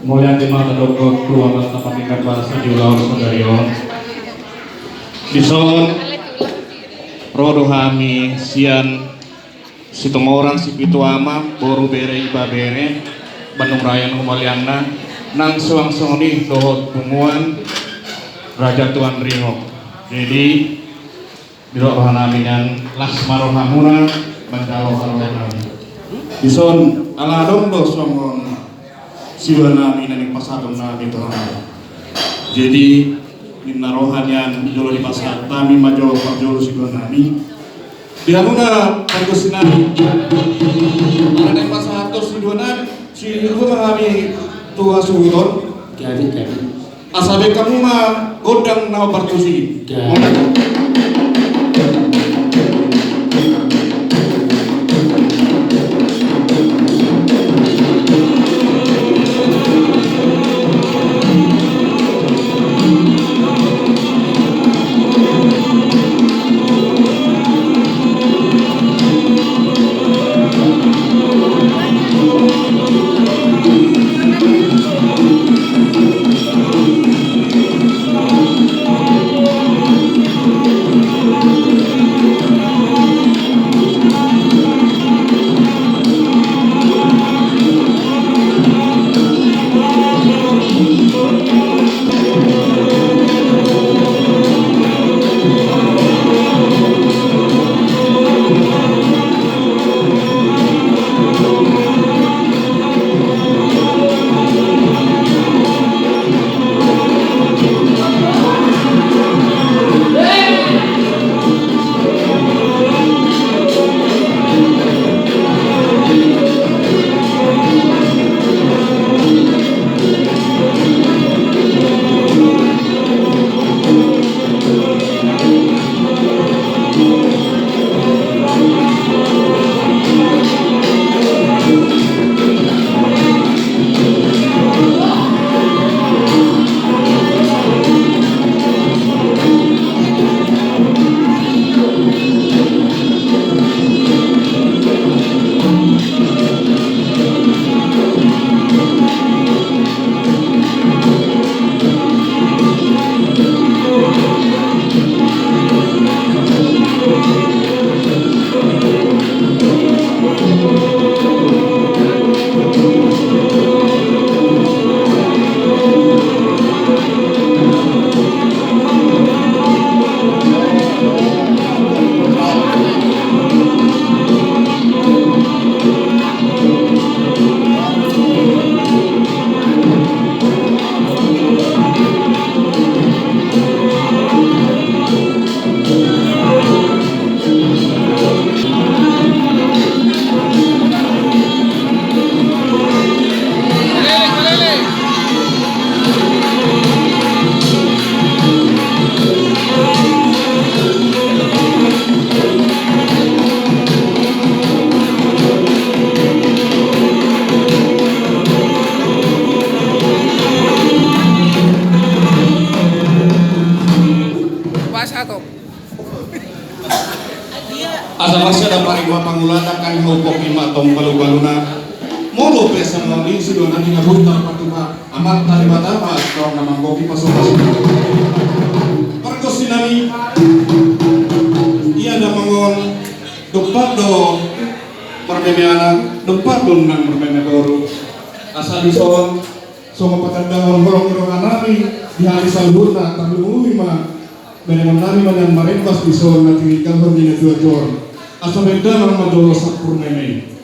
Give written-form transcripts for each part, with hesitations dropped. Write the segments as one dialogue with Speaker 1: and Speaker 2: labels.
Speaker 1: Mulia timah terdokok keluarga tempat tingkat bahasa di Ulau Sodarion Bison Rodo Hami Sian Situng orang si pitu ama boru bere iba bere Bandung Raya Numaliana nang suang soni dohot bunguan Raja Tuan Ringo. Jadi diroh hanamingan lasmaro hamuna bancalo harohana Bison ala dong do songon siwa nami naning pasadong nami to. Jadi minna rohanyan jolo di pasar tami majo parjolo siwa nami dihanuna pagos nami naning pasar to siwa nami si itu mengalami tua suhuton
Speaker 2: Jadi
Speaker 1: asabe kamu mah godang nawa partusi Asal ada parigwa pangulata kan hupok ima tong balu-baluna molo pesa mali sidona ni ngabuntar patuma amat tali batama tong namang kopi pasukas parkos sinami iya namangon dopat do perbemeana dopat do nang berbeme doru asal dison songo patandang horong rohanami di hari salbuna tabu lima beneman nami manang marentas dison natingikal berdina dua jor asal beda nama majolo sapurneme.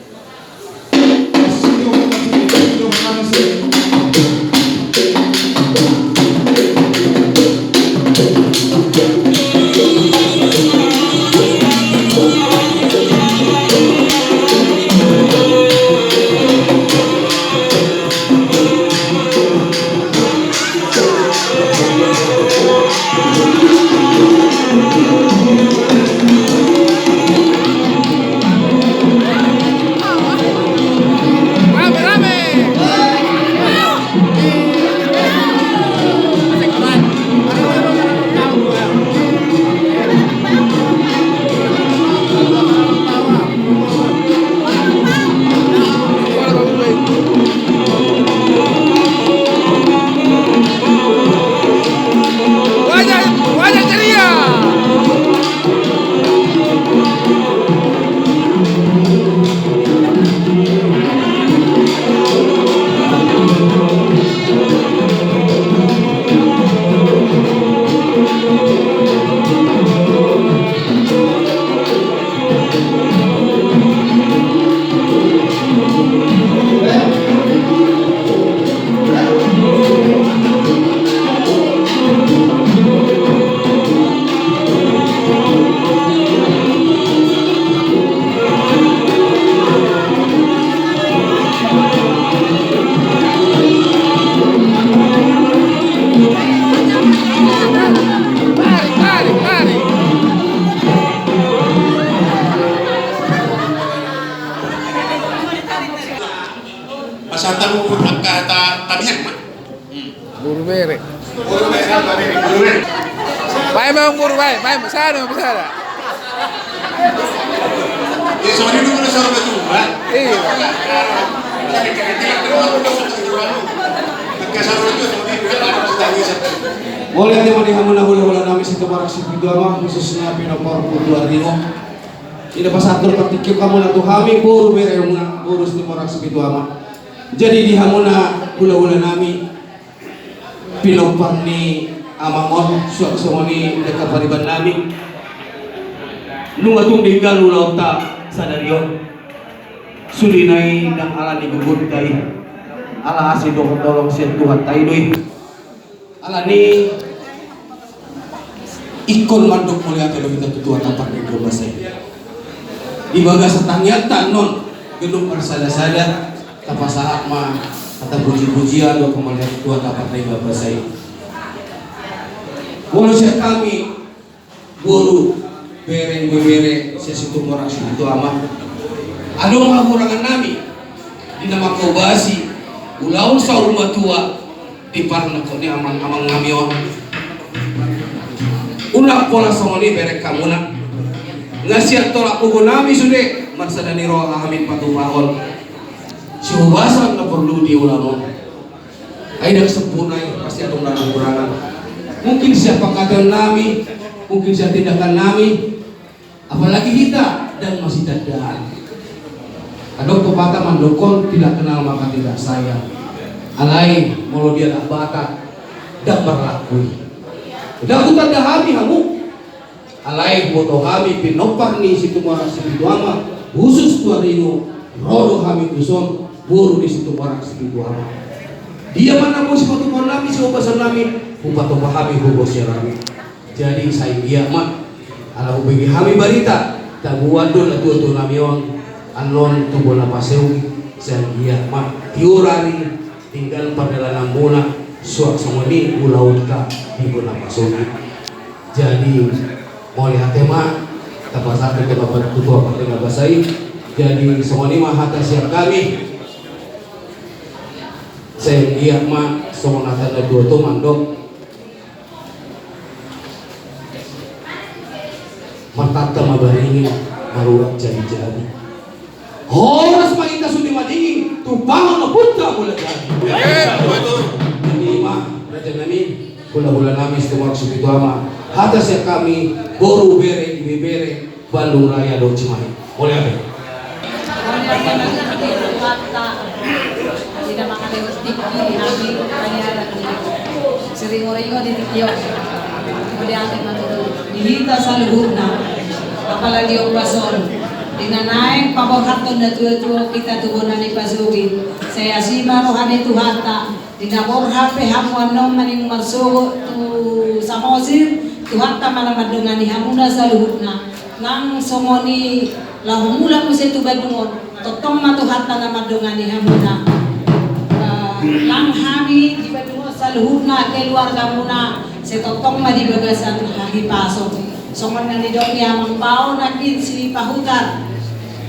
Speaker 1: kata tabihan mak.
Speaker 2: Buru bere.
Speaker 1: Buru bere.
Speaker 2: Pai bang buru pai masada.
Speaker 1: Soalnya dulu udah suruh baju mbak.
Speaker 2: Iya.
Speaker 3: Boleh teman dihamuna hula-hula nami situ barak situ ama khususnya pinopor putuar dino. Ida pasatur taktikip kamu na tuhami buru bere muna buru situ barak situ ama. Jadi dihamuna hula-hula nami pinopor ni amamon suak songoni dekat pariban nami. Nunga tung dinggal ulau tak sadarion. Sulinai dan ala digubur kai ala asih dolong sian Tuhan taidoi ala ni ikon mandok mulia kalau kita tutua tapak di gerbasa di bagas setangnya tanon gedung bersada-sada tapa saat mah kata puji-pujian do kemuliaan Tuhan tapak di gerbasa manusia kami buru bere sesitu morak situ amat adong laporan nami di nama kobasi ulau sa rumah tua di parna ko ni amang ngamion unak pola songoni berek kamuna ngasiat tolak ugo nami sude marsada ni roh amin patupahon siubasan na perlu diulang ay nagsempurnay pasti adong nakukurangan mungkin siapa kata nami mungkin siapa tindakan nami apalagi kita dan masih dadaan. Adong pepatah mandokon tidak kenal maka tidak sayang. Alai mau dia tak bakat dan berlaku. Dah aku tak dahami kamu. Alai moto kami pinopar ni situ morak situ ama khusus tuarino rodo kami kuson buru di situ morak situ ama. Dia mana pun sepatu nami seobasan nami upato pahami hubos kami. Jadi saya dia mak ala ubegi kami barita tak buadon la tuo nami on anon tubo na paseu sa iya mak tiurari tinggal perjalanan muna suak somoni ulaut ka di bona paseu jadi mau lihat tema tapasate ke bapak tutua pakai basai jadi somoni mah hata siap kami saya iya mak somona tanda dua to mandok matata mabaringin marurak jadi horas makita sudah madingin tupangan na punta mula jadi mah raja nami hula-hula nami setumak subitu ama hata siya kami boru bere ibe bere Bandung Raya do Cimahi boleh apa?
Speaker 4: Tidak makan lewat tiki kami hanya sering orang di tikio kemudian dihita saluhurna apalagi opason dinanaing paborhaton na tuwa-tuwa kita tubunan ni Pasugi saya sima rohani tuhata dinaborha pe hamuanom maning marsugo tu samosir tuhata malamadungan ni hamuna saluhurna nang somoni lahumula mo sa tubadungon totong matuhata na madungan ni hamuna nang hami di badungon saluhurna keluarga muna sa totong madibagasan hahipasok somon nga ni Dok Yamang Pao nakin si pahutar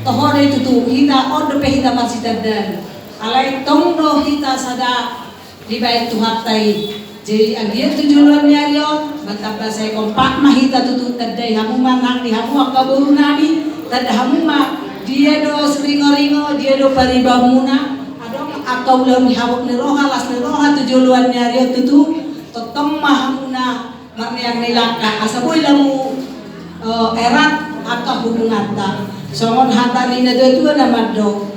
Speaker 4: tohon itu tuh kita ordo pehita masih terdan alai tongdo kita sada di bait tuhatai jadi agia tujuan nyarion betapa saya kompak mahita tutu terdai hamu manang di hamu akaburu nami tad hamu ma dia do seringo-ringo dia do paribamuna adong akaulam hawak ni roha las ni roha tujuan nyarion tutu totong mahamuna marniang nilaka asaboy lamu erat atau hubungan ta songon hatari na dua na maddo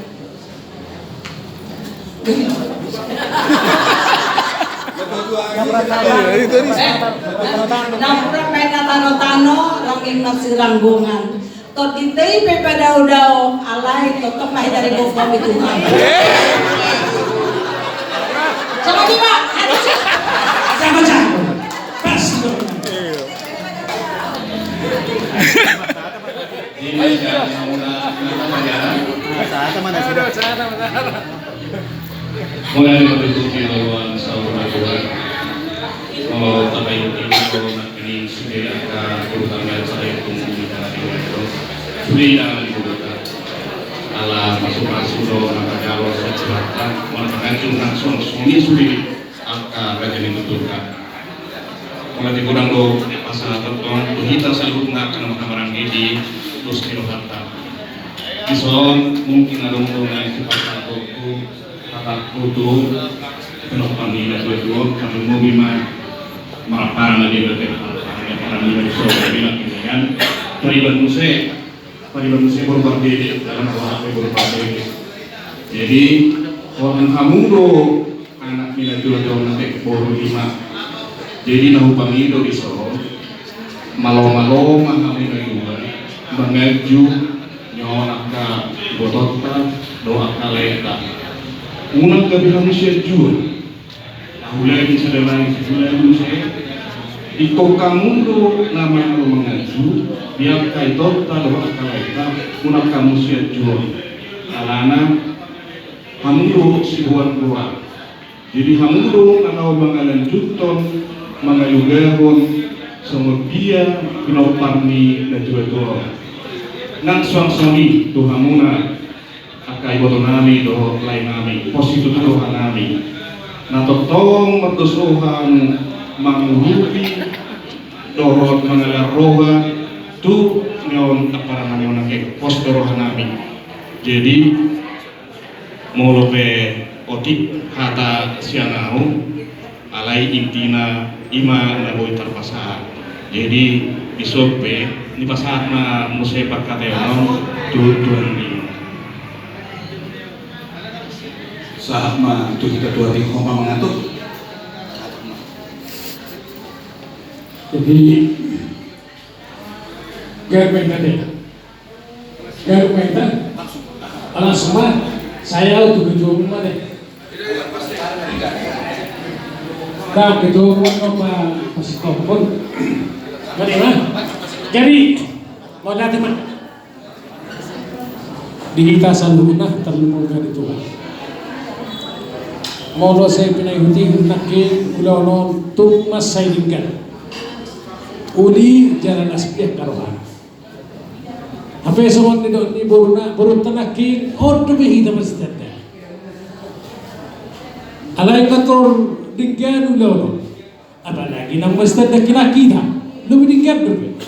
Speaker 4: napura pena tano-tano langing nagsiranggungan to ditay pe padaw-daw alay totok mahi dari bukam itu sama di pak sama aja pas
Speaker 1: mulai membentuki lawan saudara Tuhan mau tabayun itu ini sudah akan terutama saya tunggu di dalam itu sudah dibuka ala masuk-masuk do maka kalau selatan mengatakan langsung sulit angka raja dituturkan kalau di gudang do pasal tertong kita selalu mengakan kamarang di terus harta ison mungkin ada mengenai cepat aku kata kudu penopang di dua kami mau bima maraparan lagi berarti para dari sore bilang ini kan Pariban Muse berubah diri dalam apa berubah diri. Jadi orang kamu do anak mina jual nanti baru 5. Jadi nahu pangido di Solo malo kami dua mengaju nyonak ka botota doa kaleta. Unang gabi kami siya jual. Ahulay bisa dalam sebulan Muse. Ito kamundo naman ko mengaju biar kay tota doa kaleta unang kamu siya jual. Alana hamundo si buwan buwan. Jadi hamundo nanaw mga lanjuton mga lugahon sa magbiya pinoparni na juwa-juwa. Nang suang-suangi tuhamuna akay boto nami do lain nami positu tuhan nami natotong merdosohan manghurupi dohot mangalaroha tu nyon apa namanya nake pos dorohan nami. Jadi molope otik hata sianau alai intina ima naboi terpasar. Jadi disope di pasar na musepat kateo tuan di
Speaker 3: Saat mah tu kita dua di koma mengatur.
Speaker 5: Jadi garmen alas semua saya untuk ketua umum deh. Dah ketua umum apa masih kompon. Bagaimana? Jadi mau datang mana? Di kita salunah terlumurkan itu. Mau saya pinai huti nakin ulah non tuk mas saya dingkan. Uli jalan asbiah karohan. Apa semua ni baru tanakin ordo behita masjidnya. Alai kantor dingkan ulah apalagi nama masjid kita lebih dingkan berbeda.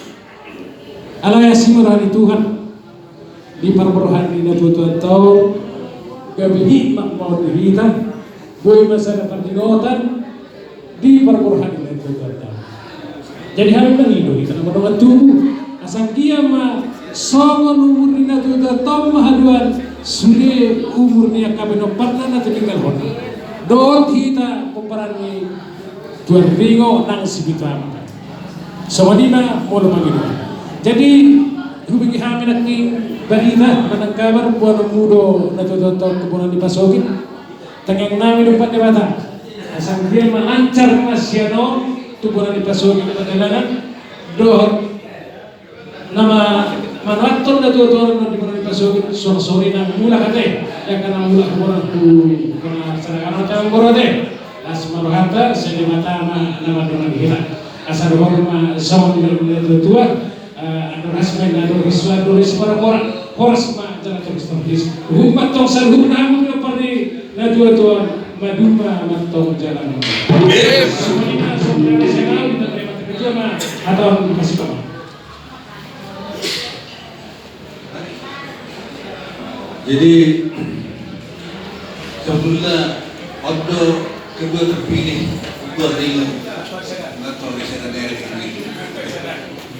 Speaker 5: Alai asimurani Tuhan di perberohan ini Tuhan tahu gabi mak mau dihita boy masa depan dinotan di perberohan ini Tuhan tahu. Jadi hari ini karena mendengar tubuh asal dia mah songon umur ni tu tom mahaduan sudah umur ni kabeno patna na tinggal hona dot hita komparani tuan ringo nang sibita mata sawadina molo magido. Jadi hubungi hamin ni bahina manang kabar buat mudo na tu kebunan dipasokin tengeng nami dapat debata asal dia melancar masyano tubuhan dipasuki ke perjalanan doh nama manaton na tuan na dipasuki sore na mula kate yang kana mula kumana tu kana saragana ta borode as marohata sede mata nama dona dihila asal horma sama dengan tua anu rasmen anu riswa doris para orang horas ma jalan terus umat tong salhun namu na pari na tua maduma matong jalan. Semuanya nasional kita terima kerja mah atau kasih kawan.
Speaker 3: Jadi sebelumnya ada kedua terpilih dua ringan atau residen daerah ini.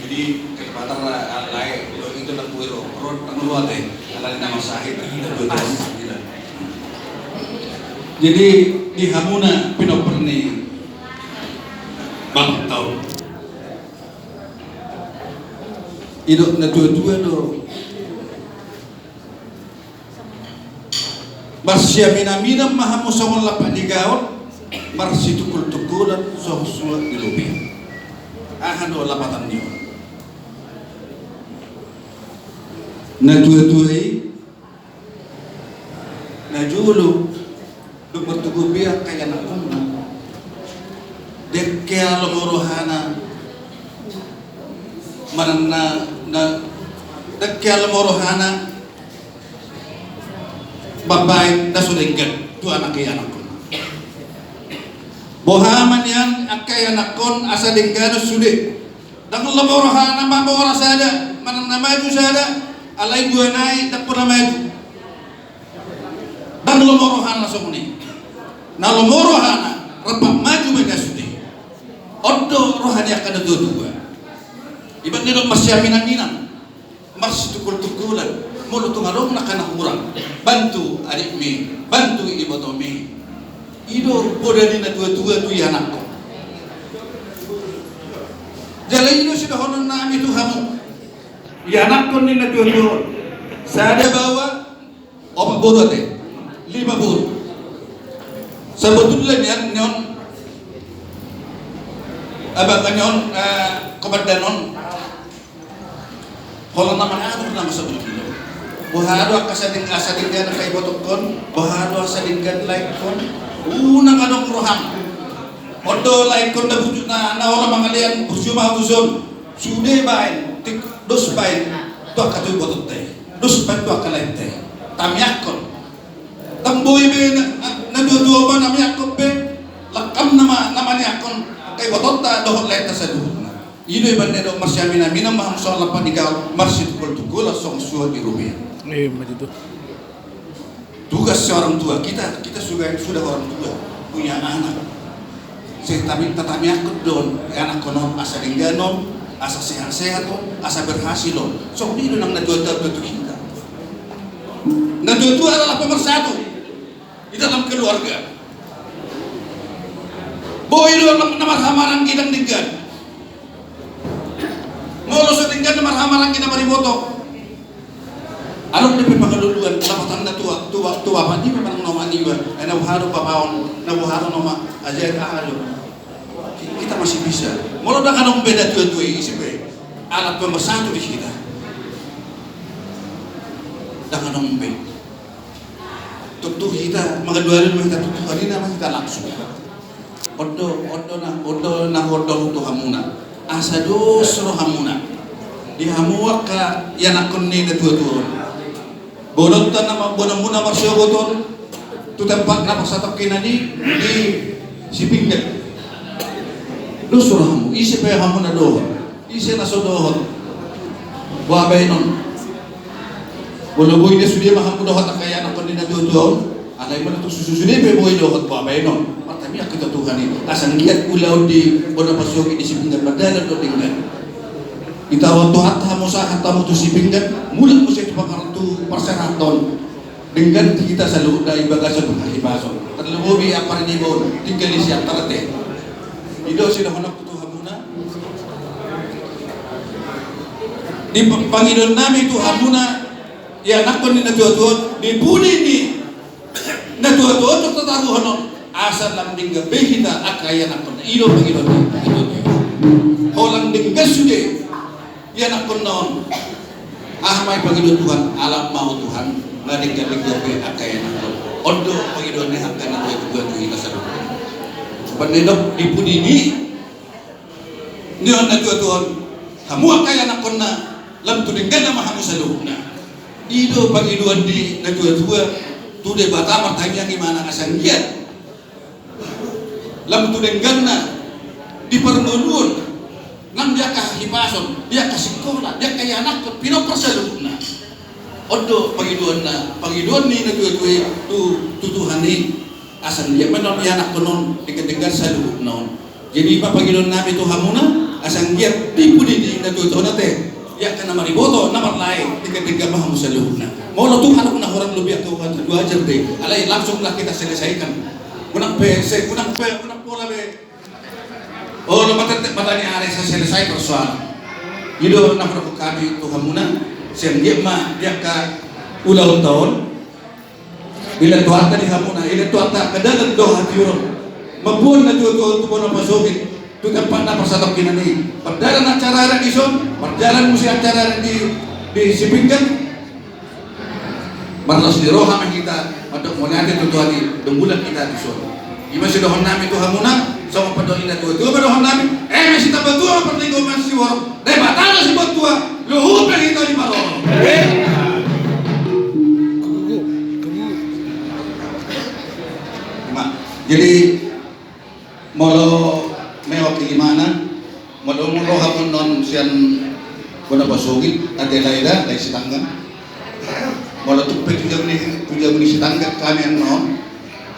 Speaker 3: Jadi kesempatan lain itu nak puiro perut menurut deh ala nama sahib kita dua tahun. Jadi di Hamuna pinoperni bang tahu itu na dua do Masya mina mahamu sawal lapan digawat marsi tukulan sohsuat di lobi ahan do lapatan dia na dua na julu bertugu biar kaya nak umna dek kaya lomorohana marana na dek kaya lomorohana
Speaker 6: babae na sulingan tu anak kay anak ko. Bohaman yan ang kay anak kon asa dinggano sulit. Dang laborohan na mabora sada, manang namaju sada, alay buanay dakpo na maju. Dang lumorohan na sumuni. Na lumorohan na rapak maju mereka sulit. Odo rohani akan dua-dua. Iba't nilong masyaminang-minang, mas tukul-tukulan, mulut tungarong na kanang murang, bantu adik mi, bantu ibu tomi. Ido boda ni na dua-dua tu anak ko. Jalan ini sudah honon nami tu hamu. Ya anak ko ni na dua-dua. Saya bawa opak bodoh teh, 5 bur. Sebetulnya ni nyon abang kanyon komandanon kalau nama aduh nama sebelum bahado akasading asadinggan kay botokon bahado asadinggan laikon unang anong rohang odo laikon na bujud na wala mangalian bersuma uzon sude bain tik dos bain to akatu botot tay dos bain to akalain tay tamyakon tamboy be na dua-dua ba namyakon be lakam nama yakon kay bototta dohon leta sa duhon na. Ino iban nedo masyamina mina maham soal lapan digaw marsit kultukul song suha di rumah.
Speaker 2: Begitu.
Speaker 6: Tugas seorang tua kita sudah orang tua punya anak. Saya tapi aku don anak konon asa dingganon asa sehat-sehat asa berhasil so ini nang nadua-dua kita. Nadua-dua adalah pemersatu di dalam keluarga. Boy lu namar hamaran kita dinggan. Ngolo sa dinggan namar hamaran kita mariboto. Anong lepe pangaluluan lapatan na tua pa di memang noma niwa. Ana uharo papaon, na uharo noma aja ahalo. Kita masih bisa. Ngolo da kanong beda tua-tua isipe. Alat pemersatu di kita. Da kanong beda. Tutuh kita magaduarin kita tutuh hari nama kita langsung. Odo na tu hamuna asa dos ro hamuna di hamuak ka yanakon ni na tuwa bodot ta na muna marsogoton tu tempat na pasatok kinani di sipingan dos ro hamu isi pa hamuna do isi na sodohon wa bainon bolo boy de sudi mahamu do hata kaya yanakon ni na tuwa alay man tu susudi be boy do hot wa bainon kami aku Tuhan ini asal lihat pulau di bodoh pasuki di sipingan padahal do tinggal kita waktu hatta musa hatta mutu sipingan mulut musa itu pakar tu perseraton dengan kita selalu dari bagasan berkali masuk terlebih apa ni bon tinggal di siap terate itu sudah hendak Tuhan muna di panggilan nami Tuhan muna ya nakon ni na tuwa di budi ni na tuwa untuk tataruh honon asal lang dingga behita akaya nakon ilo pagilo holang dingga sude ya nakon naon ahmay pagilo Tuhan alam mau Tuhan ngadingga be akaya nakon ondo pagilo ne hakana Tuhan hina sa lupa panedok dipudini niyon na Tuhan kamu akaya nakon na lam tudingga na mahamu sa lupa ilo pagiluan di na Tuhan tude batamar tanya gimana kasanggian lam tu dengganna di pernunuan nang dia kah hipason dia kasih sekolah dia kaya anak pino persaluna odo pagiduan ni na tutuhan ni asan dia menon dia anak konon denggan salu non jadi pa pagiduan nabi tu hamuna asan dia tipu di na tutuhan teh ya kana mariboto namar lain denggan maham saluna mau lo Tuhan na orang lebih atau dua ajar deh alai langsunglah kita selesaikan kunang pola be oh lo matani are sa selesai persoalan ido na ko kami Tuhan muna siyang dia ka ulang tahun bila tuata di hamuna ila tuata kadalan do hatiron mabuon na tuwa na pasukin tu tempat na pasatok kinani perjalanan acara di son perjalanan musi acara di sipingan Marlos di roha kita untuk melihat itu Tuhan di bulan kita di sana. Ima sudah honami Tuhan muna sama padoin itu Tuhan padoin honami. Masih tak betul pertinggo masih warok. Debatana si betul. Luhur kita di marong. Jadi molo mewak di mana molo molo hapon non sian bona basugit Adelaida dari Sitanggang molo tupe tuja buni Sitanggang kami no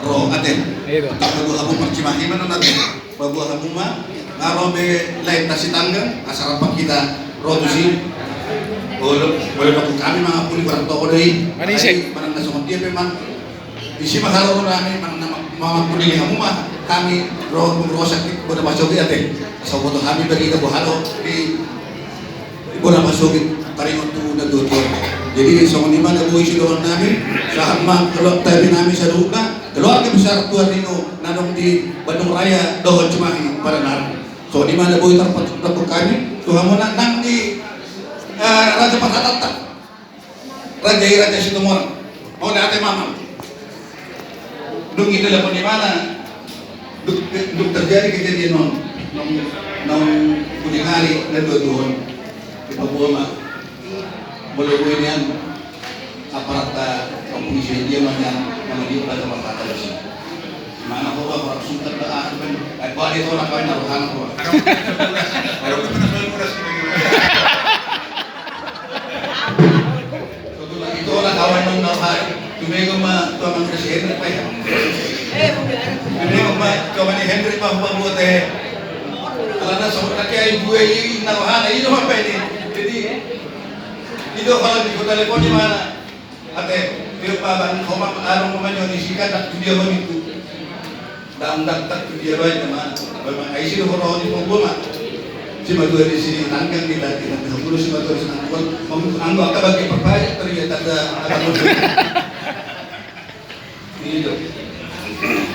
Speaker 6: ro aten babu hapon percimahi mana naten babu hapon ma ngaro be lain ta Sitanggang asarapan kita ro tusi boleh baku kami mga puli barang toko deh manang nasong dia memang isi mahalo rami manang mama puli hamu mah kami ro sakit boda masuk ate so boto kami bagi ka bohalo di boda masuk taringon tu na dotor jadi so ni mana boy sidon namin sa hamma kalau tabi namin sa luna keluarga besar tuan Rino nanong di Bandung Raya dohon Cimahi para nar so ni mana boy terpatu kami tu hamu nang di Raja Patatatak Raja Situmorang mau dati mama dung itu lah di mana dung terjadi kejadian non kuning hari dan dua di Papua mah boleh buenian aparat kepolisian dia mana dia Raja Patatatak sih mana kau orang sunter dah kan balik orang kau nak orang kau itu orang kawan nong nahai, tumego ma tuaman presiden apa ya? Tumego ma kawan ni Henry ma buat teh. Kalau nak seorang kaya ibu ini nahan, ini apa ini? Jadi itu kalau di kota telepon di mana? Ate, dia paban kau mak arung pemanjang di sini tak dia begitu. Dam tak dia baik teman. Memang IC orang di Papua si batu di sini tanggang kita dahulu si batu di sana pun anggap apa bagi perpajak terlihat ada ini tu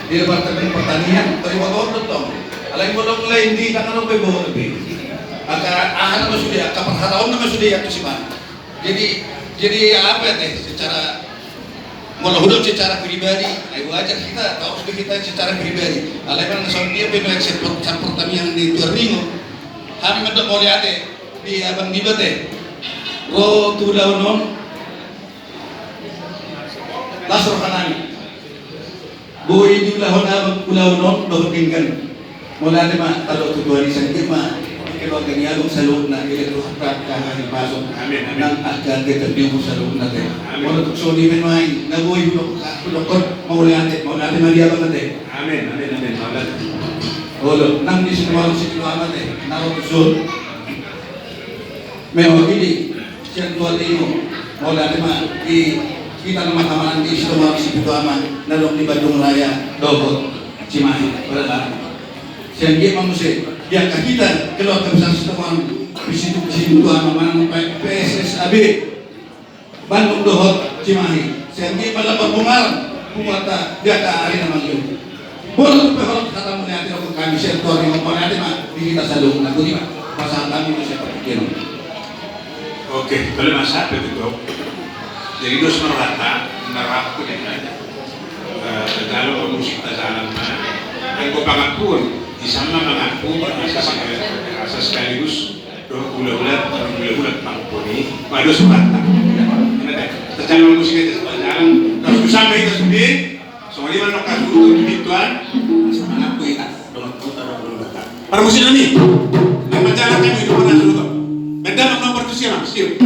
Speaker 6: di departemen pertanian terima kasih dong alain bolong lain di tangan orang bebo lebih agar nama sudah kapan tahun nama sudah ya tu mana jadi apa ya teh secara mau hidup secara pribadi ayo aja kita tahu sudah kita secara pribadi alain kan soal dia penuh ekspor pertanian di Tuarningo kami mendak mau lihat di abang di bete ro tulau non lasur kanani boy di pulau non do tingkan mau lihat mah kalau tu hari sendiri mah kalau gani alung salud na ile tu hakkat kahani pasok nang agak kita diu salud na te mau tu so di menai na boy ulok mau lihat mah dia abang te amin maulana Olo, nang di semua amat naro zon. Mewah ini, siang tua tino, mau lihat mah di kita nama kamaran di semua situ amat, nalong di Bandung Raya, Dogo, Cimahi, berada. Siang dia manusia, yang kita keluar ke besar semua di situ amat mana PSSAB, Bandung Dohot, Cimahi. Siang dia malah berpengaruh, pemata dia ke hari nama dia. Boleh kalau kata melihat aku kami sektor yang mau nanti mah di kita selalu nak ni mah pasal kami masih berpikir.
Speaker 7: Oke, boleh masak betul. Jadi dos merata, nerap pun yang ada. Kalau musik tazalan mana, yang kau pangat pun, di sana mengaku asas sekaligus dua bulan pangponi, dos merata. Terjalan musik itu tazalan, terus sampai itu sendiri. Soalnya mana kasus untuk tuan, semangat tu ikat, para musik ni, yang menjalankan hidup orang dulu. Benda nomor tu siapa? Siapa?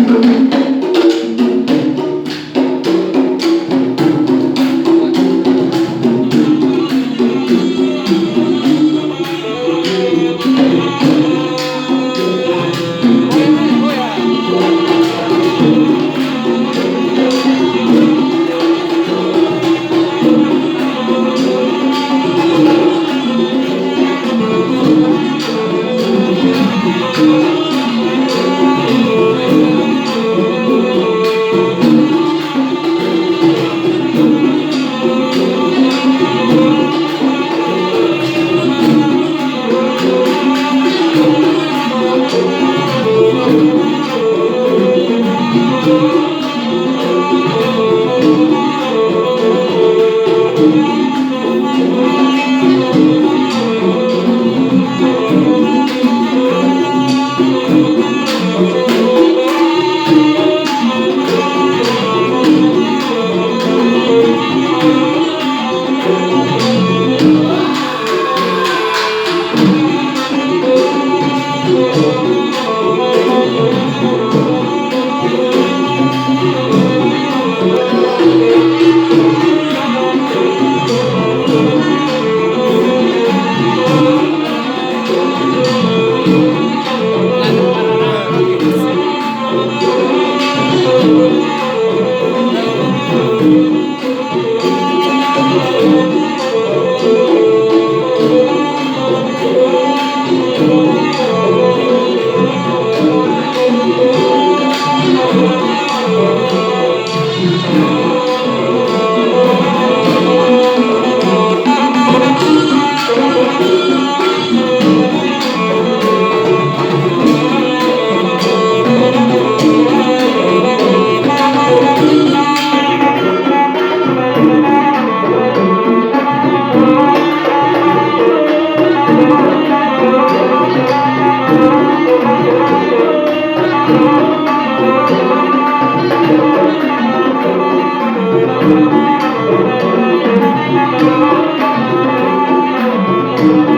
Speaker 8: Thank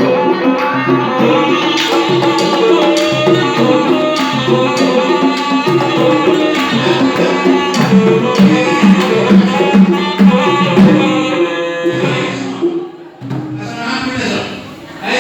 Speaker 8: you.